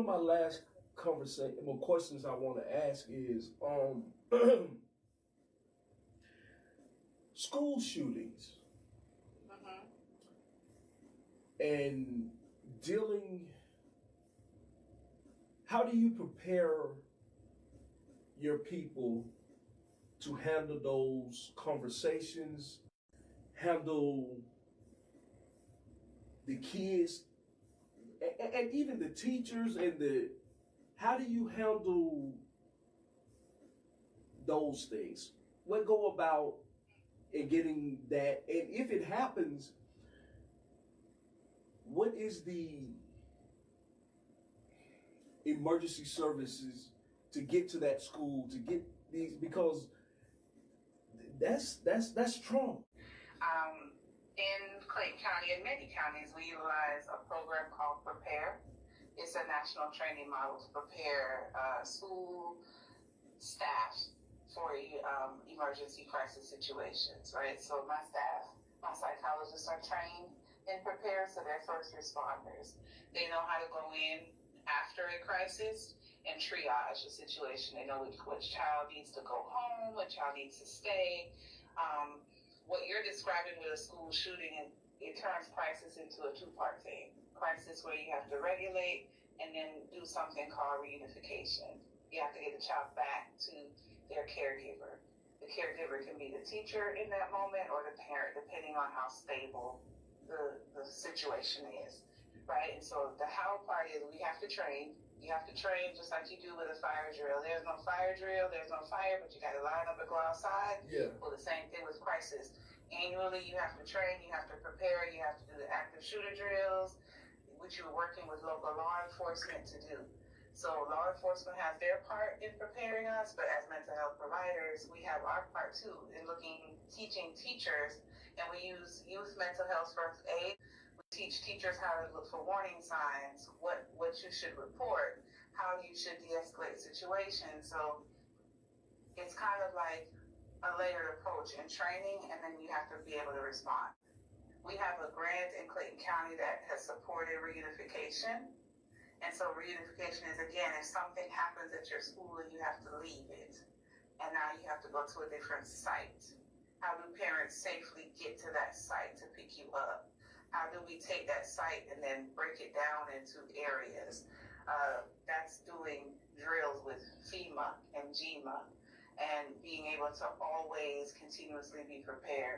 of my last questions I want to ask is school shootings and dealing. How do you prepare your people to handle those conversations, handle the kids, and even the teachers how do you handle those things? What go about in getting that? And if it happens, what is the emergency services to get to that school, to get these, because that's trauma. In Clayton County and many counties, we utilize a program called Prepare. It's a national training model to prepare school staff for emergency crisis situations, right? So my staff, my psychologists are trained in Prepare, so they're first responders. They know how to go in after a crisis and triage a situation. They know which child needs to go home, which child needs to stay. What you're describing with a school shooting, it turns crisis into a two-part thing. Crisis where you have to regulate and then do something called reunification. You have to get the child back to their caregiver. The caregiver can be the teacher in that moment or the parent, depending on how stable the situation is, right? And so the how part is we have to train. You have to train just like you do with a fire drill. There's no fire drill, there's no fire, but you got to line up and go outside. Yeah. Well, the same thing with crisis. Annually, you have to train, you have to prepare, you have to do the active shooter drills, which you're working with local law enforcement to do. So law enforcement has their part in preparing us, but as mental health providers, we have our part too in teaching teachers, and we use youth mental health first aid. Teach teachers how to look for warning signs, what you should report, how you should de-escalate situations. So it's kind of like a layered approach in training, and then you have to be able to respond. We have a grant in Clayton County that has supported reunification. And so reunification is, again, if something happens at your school and you have to leave it, and now you have to go to a different site. How do parents safely get to that site to pick you up? How do we take that site and then break it down into areas? That's doing drills with FEMA and GMA and being able to always continuously be prepared.